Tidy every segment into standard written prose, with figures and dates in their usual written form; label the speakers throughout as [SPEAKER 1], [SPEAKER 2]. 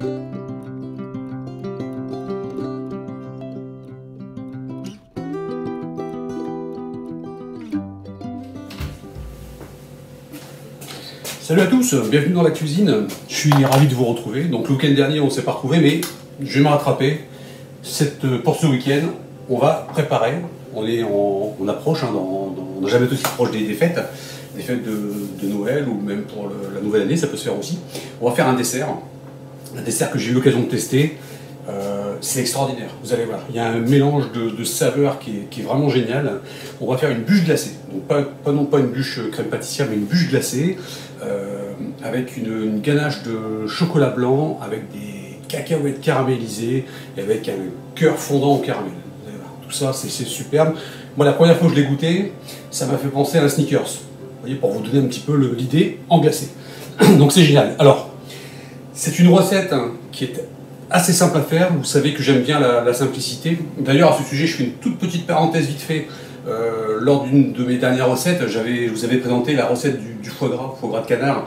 [SPEAKER 1] Salut à tous, bienvenue dans la cuisine. Je suis ravi de vous retrouver. Donc le week-end dernier on ne s'est pas retrouvé, mais je vais me rattraper. Pour ce week-end, on va préparer. On approche, hein, on n'a jamais été aussi proche des fêtes de Noël ou même pour la nouvelle année, ça peut se faire aussi. On va faire un dessert que j'ai eu l'occasion de tester. C'est extraordinaire, vous allez voir. Il y a un mélange de saveurs qui est vraiment génial. On va faire une bûche glacée, donc pas une bûche crème pâtissière, mais une bûche glacée avec une ganache de chocolat blanc, avec des cacahuètes caramélisées et avec un cœur fondant au caramel. Vous allez voir, tout ça, c'est superbe. Moi, la première fois que je l'ai goûté, ça m'a fait penser à un Snickers. Vous voyez, pour vous donner un petit peu l'idée en glacé. Donc c'est génial. Alors, c'est une recette qui est assez simple à faire. Vous savez que j'aime bien la simplicité. D'ailleurs, à ce sujet, je fais une toute petite parenthèse vite fait. Lors d'une de mes dernières recettes, je vous avais présenté la recette du foie gras de canard.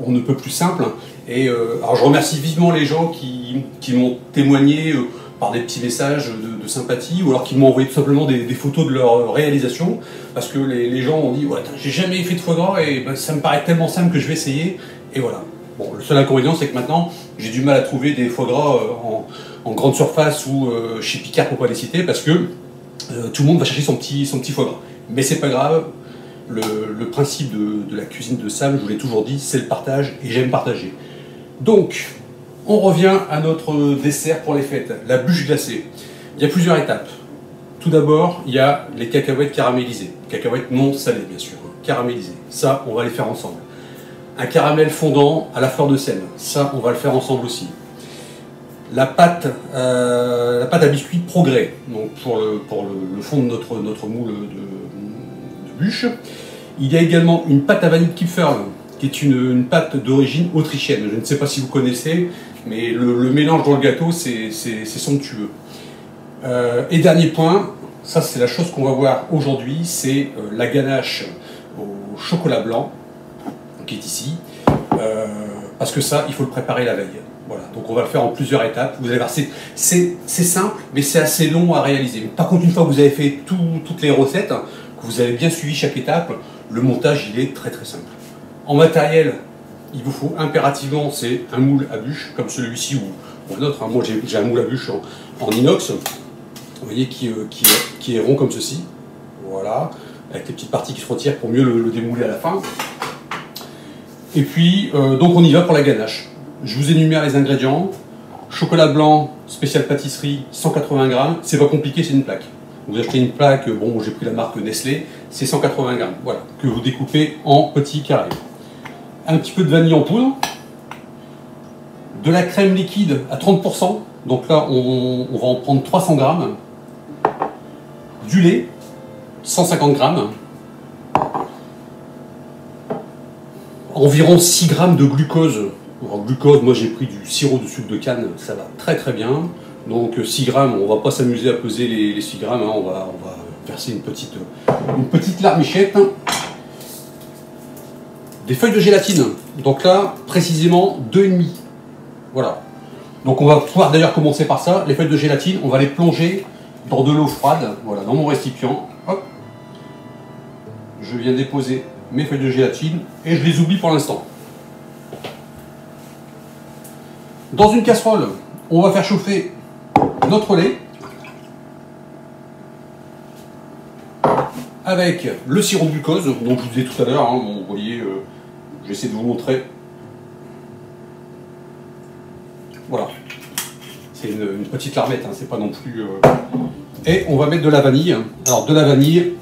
[SPEAKER 1] On ne peut plus simple. Et alors, je remercie vivement les gens qui m'ont témoigné par des petits messages de sympathie, ou alors qui m'ont envoyé tout simplement des photos de leur réalisation, parce que les gens ont dit ouais, j'ai jamais fait de foie gras et ben, ça me paraît tellement simple que je vais essayer. Et voilà. Bon, le seul inconvénient, c'est que maintenant, j'ai du mal à trouver des foie gras en grande surface ou chez Picard, pour pas les citer, parce que tout le monde va chercher son petit foie gras. Mais c'est pas grave, le principe de la cuisine de Sam, je vous l'ai toujours dit, c'est le partage, et j'aime partager. Donc, on revient à notre dessert pour les fêtes, la bûche glacée. Il y a plusieurs étapes. Tout d'abord, il y a les cacahuètes caramélisées. Cacahuètes non salées, bien sûr, caramélisées. Ça, on va les faire ensemble. Un caramel fondant à la fleur de sel, ça on va le faire ensemble aussi. La pâte à biscuits Progrès, donc pour le fond de notre moule de bûche. Il y a également une pâte à vanille Kipferl, qui est une pâte d'origine autrichienne. Je ne sais pas si vous connaissez, mais le mélange dans le gâteau, c'est somptueux. Et dernier point, ça c'est la chose qu'on va voir aujourd'hui, c'est la ganache au chocolat blanc, qui est ici, parce que ça, il faut le préparer la veille. Voilà, donc on va le faire en plusieurs étapes. Vous allez voir, c'est simple, mais c'est assez long à réaliser. Par contre, une fois que vous avez fait toutes les recettes, que vous avez bien suivi chaque étape, le montage, il est très très simple. En matériel, il vous faut impérativement, c'est un moule à bûche, comme celui-ci ou un autre. Hein. Moi, j'ai un moule à bûche en inox, vous voyez, qui est rond comme ceci. Voilà, avec les petites parties qui se retirent pour mieux le démouler à la fin. Et puis, donc on y va pour la ganache. Je vous énumère les ingrédients. Chocolat blanc, spécial pâtisserie, 180 grammes. C'est pas compliqué, c'est une plaque. Vous achetez une plaque, bon, j'ai pris la marque Nestlé, c'est 180 grammes. Voilà, que vous découpez en petits carrés. Un petit peu de vanille en poudre. De la crème liquide à 30%. Donc là, on va en prendre 300 grammes. Du lait, 150 grammes. Environ 6 grammes de glucose. Alors, glucose, moi j'ai pris du sirop de sucre de canne, ça va très très bien. Donc 6 grammes, on va pas s'amuser à peser les 6 grammes, hein. On va verser une petite larmichette. Des feuilles de gélatine, donc là précisément 2,5. Voilà. Donc on va pouvoir d'ailleurs commencer par ça. Les feuilles de gélatine, on va les plonger dans de l'eau froide, voilà, dans mon récipient. Hop. Je viens déposer mes feuilles de gélatine et je les oublie pour l'instant. Dans une casserole, on va faire chauffer notre lait avec le sirop de glucose, dont je vous disais tout à l'heure, hein, bon, vous voyez, je vais essayer de vous montrer. Voilà, c'est une petite larmette, hein, c'est pas non plus... Et on va mettre de la vanille. Alors de la vanille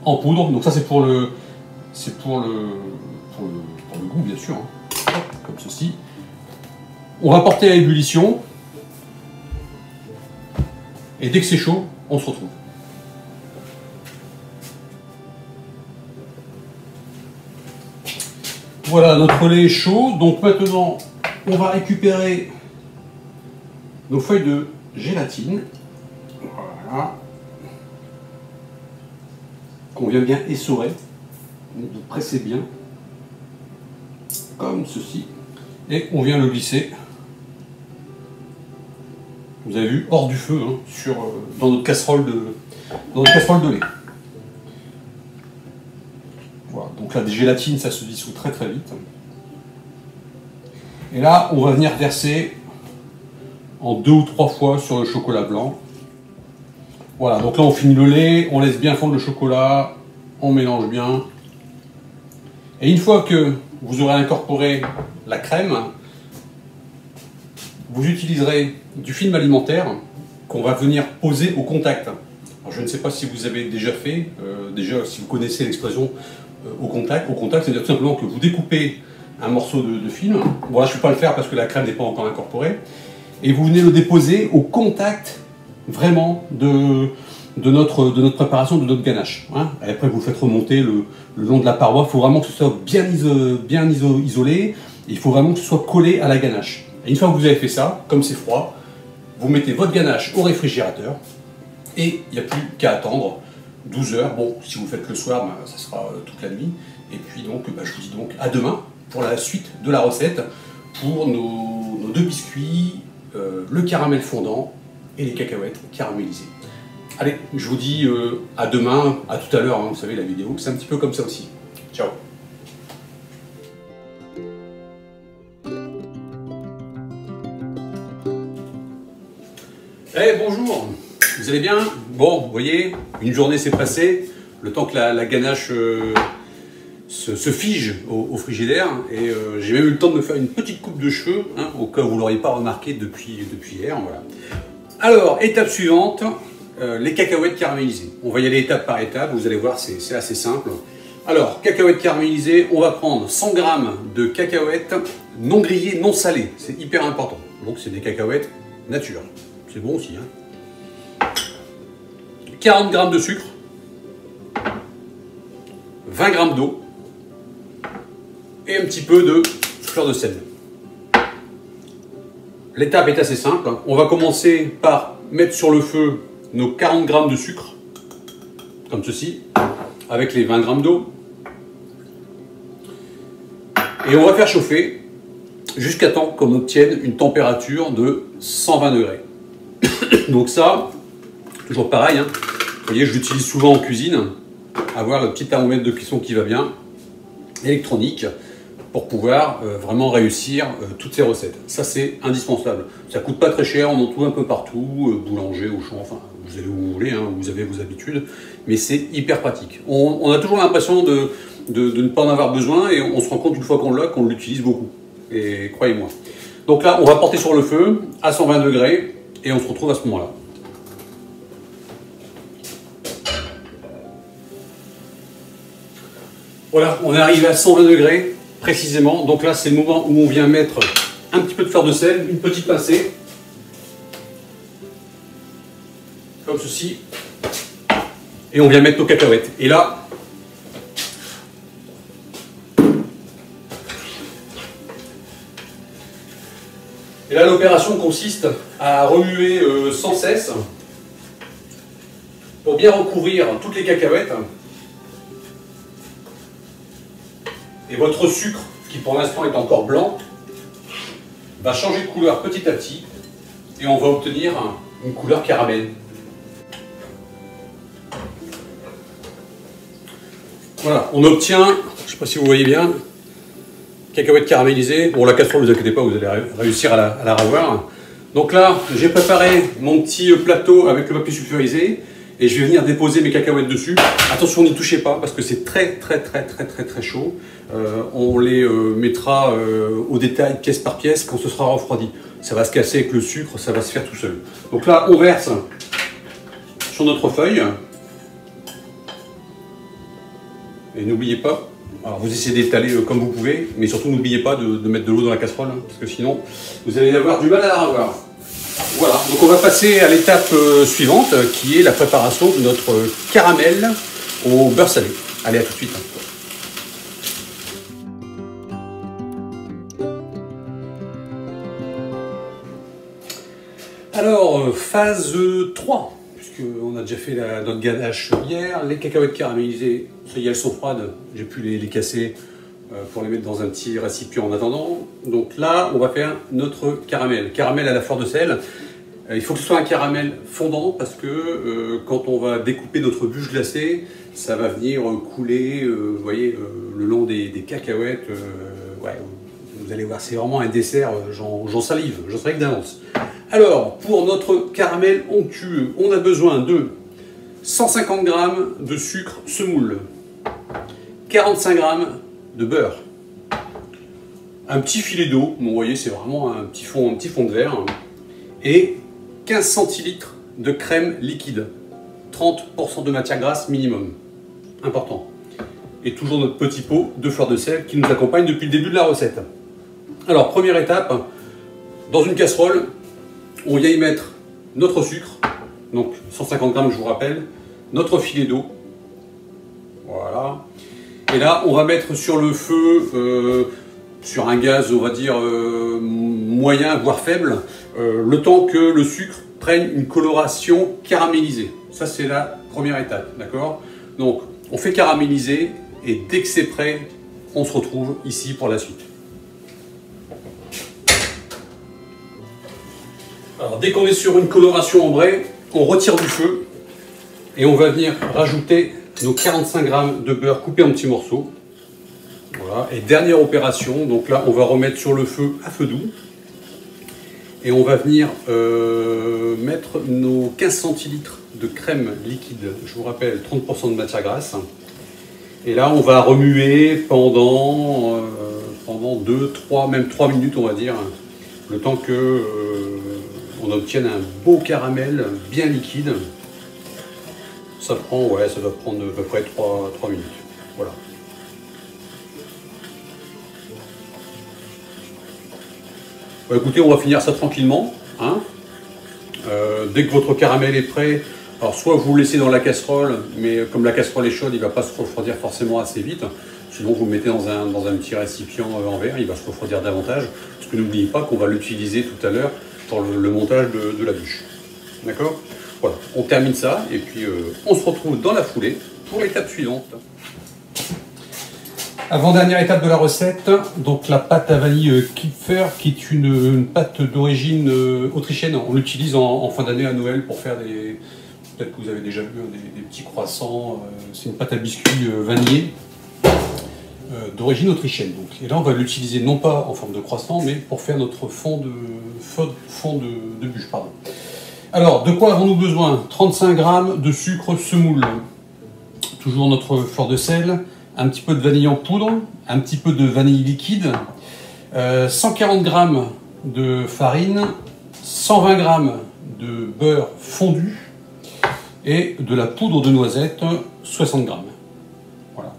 [SPEAKER 1] en poudre, donc ça c'est pour le goût bien sûr, hein. Comme ceci. On va porter à ébullition et dès que c'est chaud, on se retrouve. Voilà, notre lait est chaud, donc maintenant on va récupérer nos feuilles de gélatine. Voilà. Qu'on vient bien essorer. Vous pressez bien, comme ceci. Et on vient le glisser, vous avez vu, hors du feu, hein, dans notre casserole de lait. Voilà, donc là, des gélatines, ça se dissout très très vite. Et là, on va venir verser en 2 ou 3 fois sur le chocolat blanc. Voilà, donc là, on finit le lait, on laisse bien fondre le chocolat, on mélange bien. Et une fois que vous aurez incorporé la crème, vous utiliserez du film alimentaire qu'on va venir poser au contact. Alors, je ne sais pas si vous avez déjà fait, si vous connaissez l'expression au contact. Au contact, c'est-à-dire tout simplement que vous découpez un morceau de film. Bon, là, je ne peux pas le faire parce que la crème n'est pas encore incorporée. Et vous venez le déposer au contact vraiment de notre préparation, de notre ganache. Hein. Et après, vous le faites remonter le long de la paroi. Il faut vraiment que ce soit bien isolé. Il faut vraiment que ce soit collé à la ganache. Et une fois que vous avez fait ça, comme c'est froid, vous mettez votre ganache au réfrigérateur. Et il n'y a plus qu'à attendre 12 heures. Bon, si vous le faites le soir, ben, ça sera toute la nuit. Et puis donc, ben, je vous dis donc à demain pour la suite de la recette, pour nos 2 biscuits, le caramel fondant et les cacahuètes caramélisées. Allez, je vous dis à demain, à tout à l'heure, hein, vous savez, la vidéo, c'est un petit peu comme ça aussi. Ciao. Eh, bonjour, vous allez bien? Bon, vous voyez, une journée s'est passée, le temps que la ganache se fige au frigidaire, et j'ai même eu le temps de me faire une petite coupe de cheveux, hein, au cas où vous ne l'auriez pas remarqué depuis hier. Voilà. Alors, étape suivante, les cacahuètes caramélisées. On va y aller étape par étape, vous allez voir, c'est assez simple. Alors, cacahuètes caramélisées, on va prendre 100 g de cacahuètes non grillées, non salées. C'est hyper important. Donc, c'est des cacahuètes nature. C'est bon aussi. Hein. 40 g de sucre, 20 g d'eau et un petit peu de fleur de sel. L'étape est assez simple. On va commencer par mettre sur le feu nos 40 g de sucre, comme ceci, avec les 20 g d'eau. Et on va faire chauffer jusqu'à temps qu'on obtienne une température de 120 degrés. Donc ça, toujours pareil, hein. Vous voyez, je l'utilise souvent en cuisine, avoir le petit thermomètre de cuisson qui va bien, électronique, pour pouvoir vraiment réussir toutes ces recettes. Ça, c'est indispensable. Ça coûte pas très cher, on en trouve un peu partout, boulanger, Auchan, enfin, vous allez où vous voulez, hein, vous avez vos habitudes, mais c'est hyper pratique. On a toujours l'impression de ne pas en avoir besoin, et on se rend compte une fois qu'on l'a, qu'on l'utilise beaucoup. Et croyez-moi. Donc là, on va porter sur le feu, à 120 degrés, et on se retrouve à ce moment-là. Voilà, on est arrivé à 120 degrés, précisément. Donc là, c'est le moment où on vient mettre un petit peu de fleur de sel, une petite pincée, comme ceci, et on vient mettre nos cacahuètes. Et là, l'opération consiste à remuer sans cesse pour bien recouvrir toutes les cacahuètes. Et votre sucre, qui pour l'instant est encore blanc, va changer de couleur petit à petit et on va obtenir une couleur caramel. Voilà, on obtient, je ne sais pas si vous voyez bien, cacahuètes caramélisées. Bon, la casserole, ne vous inquiétez pas, vous allez réussir à la revoir. Donc là, j'ai préparé mon petit plateau avec le papier sulfurisé et je vais venir déposer mes cacahuètes dessus. Attention, n'y touchez pas parce que c'est très chaud. On les mettra au détail, pièce par pièce, quand ce sera refroidi. Ça va se casser avec le sucre, ça va se faire tout seul. Donc là, on verse sur notre feuille. Et n'oubliez pas, alors vous essayez d'étaler comme vous pouvez, mais surtout n'oubliez pas de mettre de l'eau dans la casserole, hein, parce que sinon vous allez avoir du mal à la revoir. Voilà, donc on va passer à l'étape suivante, qui est la préparation de notre caramel au beurre salé. Allez, à tout de suite. Alors, phase 3, puisqu'on a déjà fait notre ganache hier, les cacahuètes caramélisées, ça y est, elles sont froides, j'ai pu les casser pour les mettre dans un petit récipient en attendant. Donc là, on va faire notre caramel. Caramel à la fleur de sel. Il faut que ce soit un caramel fondant parce que quand on va découper notre bûche glacée, ça va venir couler, vous voyez, le long des cacahuètes. Ouais, vous allez voir, c'est vraiment un dessert, j'en salive d'avance. Alors, pour notre caramel onctueux, on a besoin de 150 g de sucre semoule, 45 g de beurre, un petit filet d'eau, vous voyez, c'est vraiment un petit fond de verre, et 15 centilitres de crème liquide, 30% de matière grasse minimum, important. Et toujours notre petit pot de fleur de sel qui nous accompagne depuis le début de la recette. Alors, première étape, dans une casserole, on vient y mettre notre sucre, donc 150 g je vous rappelle, notre filet d'eau, voilà. Et là, on va mettre sur le feu, sur un gaz, on va dire, moyen, voire faible, le temps que le sucre prenne une coloration caramélisée. Ça, c'est la première étape, d'accord? Donc, on fait caraméliser et dès que c'est prêt, on se retrouve ici pour la suite. Alors, dès qu'on est sur une coloration ambrée, on retire du feu et on va venir rajouter nos 45 g de beurre coupé en petits morceaux. Voilà. Et dernière opération, donc là, on va remettre sur le feu à feu doux et on va venir mettre nos 15 centilitres de crème liquide, je vous rappelle 30% de matière grasse. Et là, on va remuer pendant 2, 3, même 3 minutes, on va dire, le temps que on obtienne un beau caramel bien liquide. Ça prend, ouais, ça doit prendre à peu près 3 minutes. Voilà. Bon, écoutez, on va finir ça tranquillement, hein. Dès que votre caramel est prêt, alors soit vous le laissez dans la casserole, mais comme la casserole est chaude, il ne va pas se refroidir forcément assez vite. Sinon, vous le mettez dans un petit récipient en verre, il va se refroidir davantage. Parce que n'oubliez pas qu'on va l'utiliser tout à l'heure pour le montage de la bûche. D'accord? Voilà, on termine ça et puis on se retrouve dans la foulée pour l'étape suivante. Avant-dernière étape de la recette, donc la pâte à vanille Kipfer, qui est une pâte d'origine autrichienne. On l'utilise en fin d'année à Noël pour faire des... Peut-être que vous avez déjà vu des petits croissants. C'est une pâte à biscuits vanillée d'origine autrichienne. Donc. Et là, on va l'utiliser non pas en forme de croissant, mais pour faire notre fond de bûche. Pardon. Alors, de quoi avons-nous besoin? 35 g de sucre semoule, toujours notre fleur de sel, un petit peu de vanille en poudre, un petit peu de vanille liquide, 140 g de farine, 120 g de beurre fondu et de la poudre de noisette, 60 g. Voilà.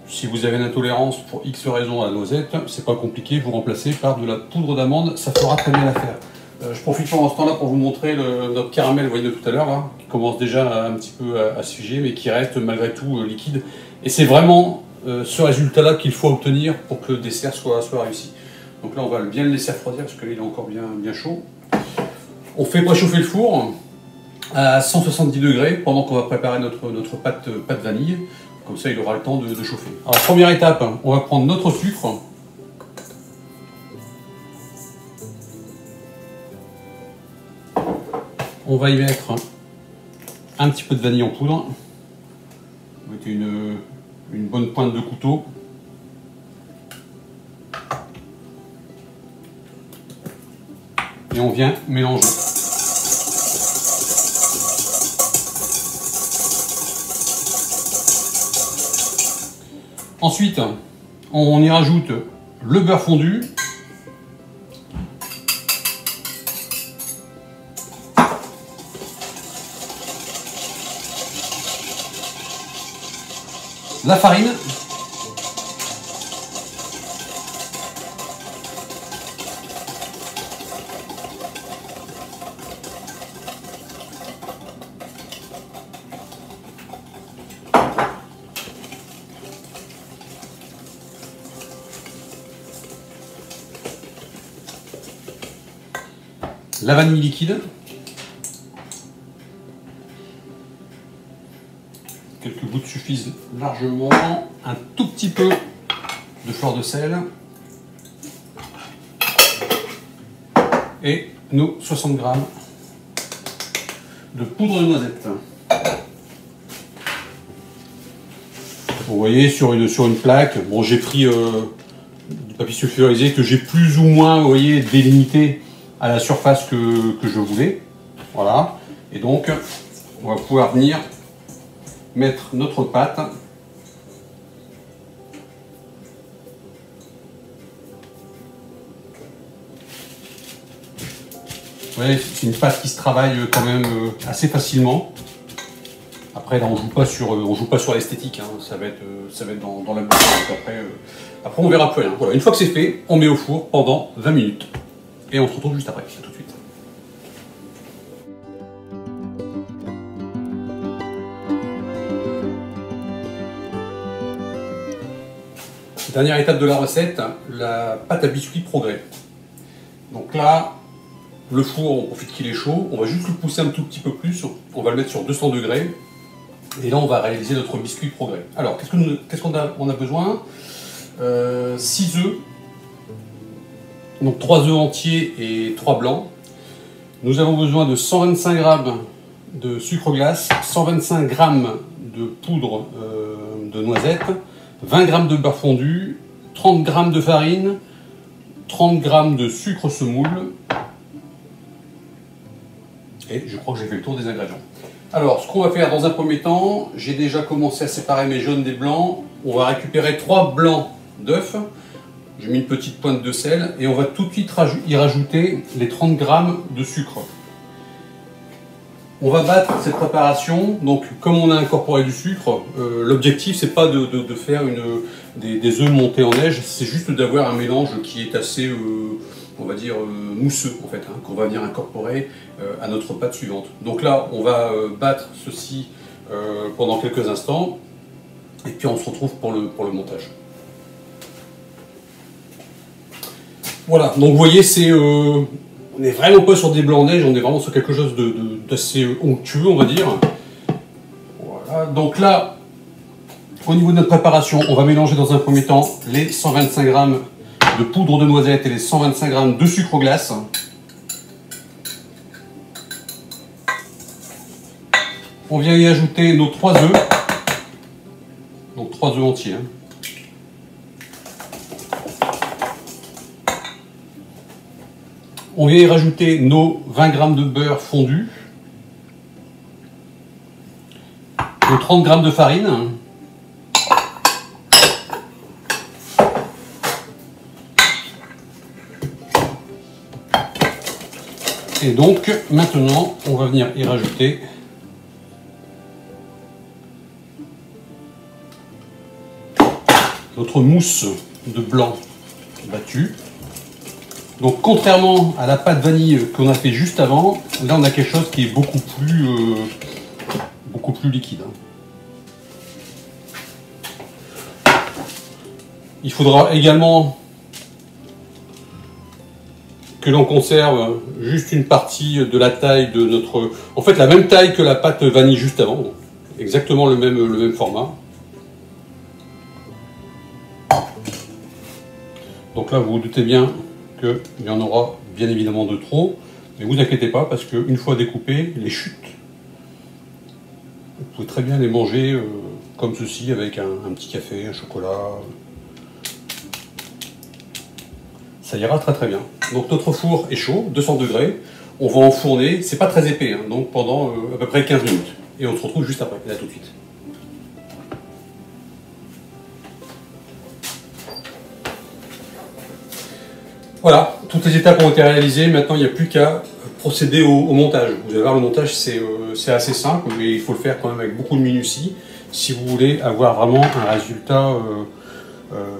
[SPEAKER 1] Si vous avez une intolérance pour X raisons à la noisette, c'est pas compliqué, vous remplacez par de la poudre d'amande, ça fera très bien l'affaire. Je profite pendant ce temps-là pour vous montrer notre caramel, vous voyez de tout à l'heure, qui commence déjà un petit peu à se figer, mais qui reste malgré tout liquide. Et c'est vraiment ce résultat-là qu'il faut obtenir pour que le dessert soit réussi. Donc là, on va bien le laisser refroidir parce qu'il est encore bien chaud. On fait préchauffer le four à 170 degrés pendant qu'on va préparer notre pâte vanille. Comme ça, il aura le temps de chauffer. Alors, première étape, on va prendre notre sucre. On va y mettre un petit peu de vanille en poudre. Vous mettez une bonne pointe de couteau. Et on vient mélanger. Ensuite, on y rajoute le beurre fondu. La farine. La vanille liquide. Quelques gouttes suffisent largement. Un tout petit peu de fleur de sel et nos 60 g de poudre de noisette. Vous voyez sur une plaque, bon j'ai pris du papier sulfurisé que j'ai plus ou moins, vous voyez, délimité à la surface que je voulais. Voilà. Et donc on va pouvoir venir mettre notre pâte. Vous voyez, c'est une pâte qui se travaille quand même assez facilement. Après là on joue pas sur l'esthétique, hein. ça va être dans la bouche. Après on verra plus rien. Voilà, une fois que c'est fait, on met au four pendant 20 minutes. Et on se retrouve juste après. À tout de suite. Dernière étape de la recette, la pâte à biscuits Progrès. Donc là, le four, on profite qu'il est chaud, on va juste le pousser un tout petit peu plus, on va le mettre sur 200 degrés, et là on va réaliser notre biscuit Progrès. Alors, qu'est-ce qu'on a besoin 6 œufs, donc 3 œufs entiers et 3 blancs. Nous avons besoin de 125 g de sucre glace, 125 g de poudre de noisette, 20 g de beurre fondu, 30 g de farine, 30 g de sucre semoule. Et je crois que j'ai fait le tour des ingrédients. Alors, ce qu'on va faire dans un premier temps, j'ai déjà commencé à séparer mes jaunes des blancs. On va récupérer 3 blancs d'œufs. J'ai mis une petite pointe de sel et on va tout de suite y rajouter les 30 g de sucre. On va battre cette préparation, donc comme on a incorporé du sucre, l'objectif c'est pas de faire des œufs montés en neige, c'est juste d'avoir un mélange qui est assez, on va dire, mousseux en fait, hein, qu'on va venir incorporer à notre pâte suivante. Donc là, on va battre ceci pendant quelques instants, et puis on se retrouve pour le montage. Voilà, donc vous voyez, on n'est vraiment pas sur des blancs en neige, on est vraiment sur quelque chose d'assez onctueux, on va dire. Voilà, donc là, au niveau de notre préparation, on va mélanger dans un premier temps les 125 g de poudre de noisette et les 125 g de sucre glace. On vient y ajouter nos 3 œufs, donc 3 œufs entiers. Hein. On vient y rajouter nos 20 g de beurre fondu, nos 30 g de farine, et donc maintenant on va venir y rajouter notre mousse de blanc battu. Donc contrairement à la pâte vanille qu'on a fait juste avant, là on a quelque chose qui est beaucoup plus liquide. Il faudra également que l'on conserve juste une partie de la taille de notre... En fait la même taille que la pâte vanille juste avant, exactement le même format. Donc là vous vous doutez bien qu'il y en aura bien évidemment de trop, mais vous inquiétez pas parce qu'une fois découpées, les chutes, vous pouvez très bien les manger comme ceci avec un petit café, un chocolat. Ça ira très très bien. Donc notre four est chaud, 200 degrés, on va enfourner, c'est pas très épais, hein, donc pendant à peu près 15 minutes. Et on se retrouve juste après, là tout de suite. Voilà, toutes les étapes ont été réalisées, maintenant il n'y a plus qu'à procéder au montage. Vous allez voir, le montage c'est assez simple, mais il faut le faire quand même avec beaucoup de minutie si vous voulez avoir vraiment un résultat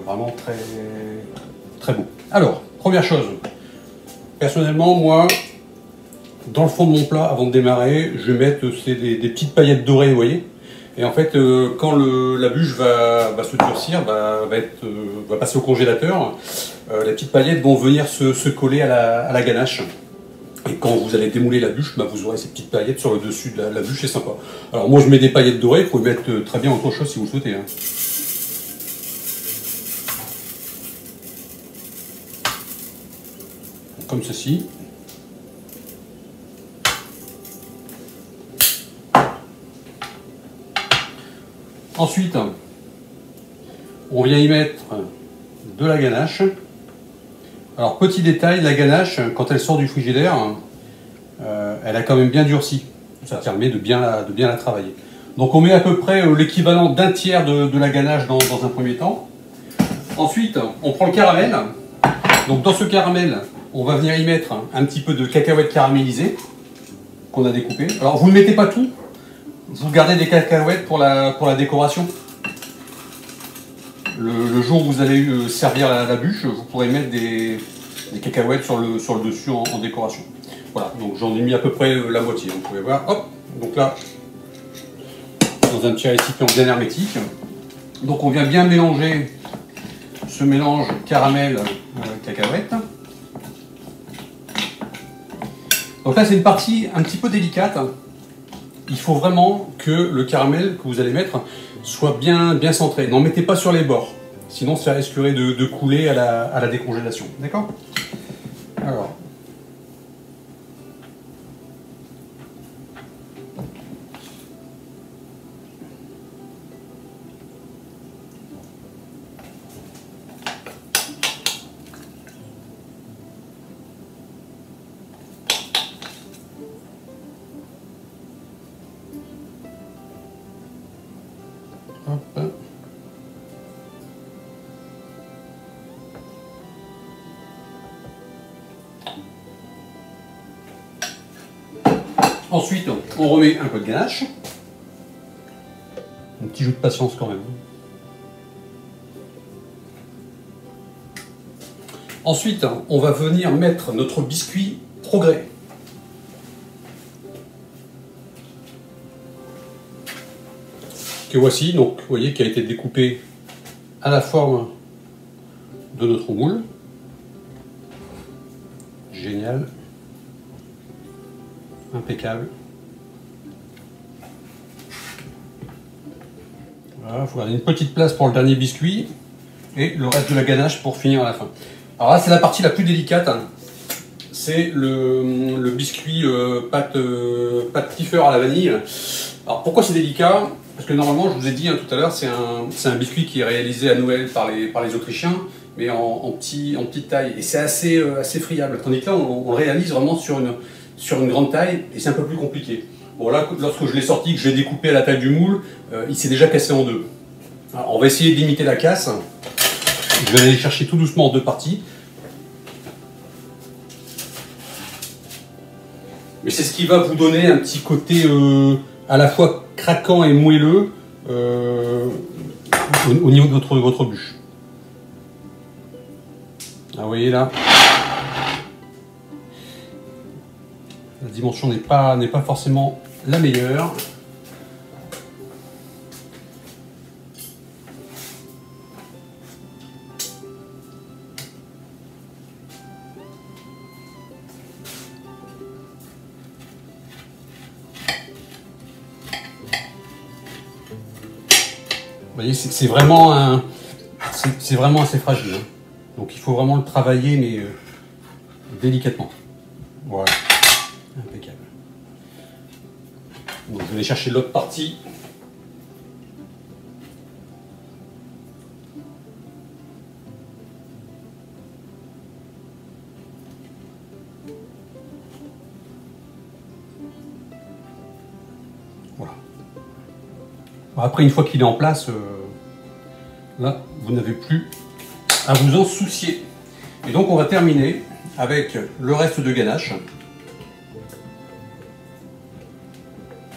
[SPEAKER 1] vraiment très, très beau. Alors, première chose, personnellement moi, dans le fond de mon plat, avant de démarrer, je vais mettre des petites paillettes dorées, vous voyez. Et en fait, quand la bûche va se durcir, va passer au congélateur, les petites paillettes vont venir se coller à la ganache. Et quand vous allez démouler la bûche, vous aurez ces petites paillettes sur le dessus de la bûche, c'est sympa. Alors moi je mets des paillettes dorées, vous pouvez mettre très bien autre chose si vous le souhaitez. Hein. comme ceci. Ensuite, on vient y mettre de la ganache. Alors, petit détail, la ganache, quand elle sort du frigidaire, elle a quand même bien durci. Ça permet de bien la travailler. Donc, on met à peu près l'équivalent d'un tiers de la ganache dans un premier temps. Ensuite, on prend le caramel. Donc, dans ce caramel, on va venir y mettre un petit peu de cacahuètes caramélisées qu'on a découpées. Alors, vous ne mettez pas tout. Vous gardez des cacahuètes pour la décoration. Le jour où vous allez servir la bûche, vous pourrez mettre des cacahuètes sur le dessus en décoration. Voilà, donc j'en ai mis à peu près la moitié. Vous pouvez voir, hop, donc là, dans un petit récipient bien hermétique. Donc on vient bien mélanger ce mélange caramel cacahuète. Donc là, c'est une partie un petit peu délicate. Il faut vraiment que le caramel que vous allez mettre soit bien centré. N'en mettez pas sur les bords, sinon ça risquerait de couler à la décongélation. D'accord? Alors. Hop. Ensuite, on remet un peu de ganache. Un petit jeu de patience quand même. Ensuite, on va venir mettre notre biscuit Progrès. Que voici, donc vous voyez, qui a été découpé à la forme de notre moule. Génial. Impeccable. Voilà, il faut garder une petite place pour le dernier biscuit et le reste de la ganache pour finir à la fin. Alors là, c'est la partie la plus délicate. C'est le biscuit pâte Kefir à la vanille. Alors pourquoi c'est délicat? Parce que normalement, je vous ai dit tout à l'heure, c'est un biscuit qui est réalisé à Noël par les Autrichiens, mais en petite taille. Et c'est assez friable. Tandis que là, on le réalise vraiment sur une grande taille, et c'est un peu plus compliqué. Bon là, lorsque je l'ai sorti, que je l'ai découpé à la taille du moule, il s'est déjà cassé en deux. Alors, on va essayer de limiter la casse. Je vais aller chercher tout doucement en deux parties. Mais c'est ce qui va vous donner un petit côté à la fois craquant et moelleux au niveau de votre bûche. Ah, vous voyez là, la dimension n'est pas forcément la meilleure. Vous voyez, c'est vraiment assez fragile. Hein. Donc il faut vraiment le travailler, mais délicatement. Voilà. Impeccable. Donc je vais aller chercher l'autre partie. Voilà. Après, une fois qu'il est en place, là, vous n'avez plus à vous en soucier. Et donc, on va terminer avec le reste de ganache.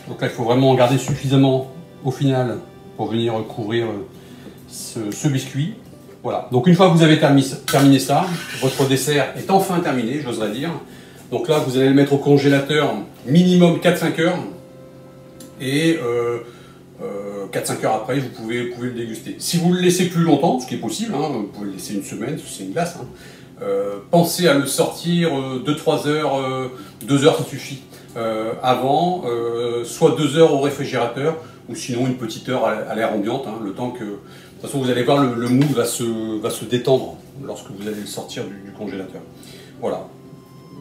[SPEAKER 1] Donc là, il faut vraiment en garder suffisamment au final pour venir couvrir ce biscuit. Voilà. Donc, une fois que vous avez terminé ça, votre dessert est enfin terminé, j'oserais dire. Donc là, vous allez le mettre au congélateur minimum 4-5 heures. Et 4-5 heures après, vous pouvez le déguster. Si vous le laissez plus longtemps, ce qui est possible, hein, vous pouvez le laisser une semaine, c'est une glace, hein, pensez à le sortir 2-3 heures, 2 heures ça suffit, avant, soit 2 heures au réfrigérateur, ou sinon une petite heure à l'air ambiante, hein, le temps que... De toute façon, vous allez voir, le moule va se détendre lorsque vous allez le sortir du congélateur. Voilà.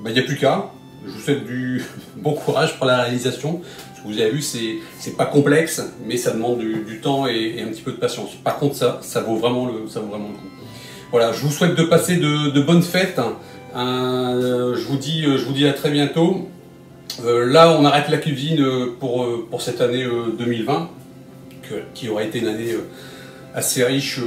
[SPEAKER 1] il n'y a plus qu'à. Je vous souhaite du bon courage pour la réalisation. Vous avez vu, c'est pas complexe, mais ça demande du temps et un petit peu de patience. Par contre, ça vaut vraiment le coup. Voilà, je vous souhaite de passer de bonnes fêtes. Je vous dis à très bientôt. Là, on arrête la cuisine pour cette année 2020, qui aura été une année assez riche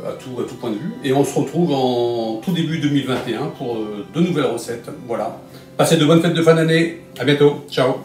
[SPEAKER 1] à tout point de vue. Et on se retrouve en tout début 2021 pour de nouvelles recettes. Voilà. Passez de bonnes fêtes de fin d'année. À bientôt. Ciao.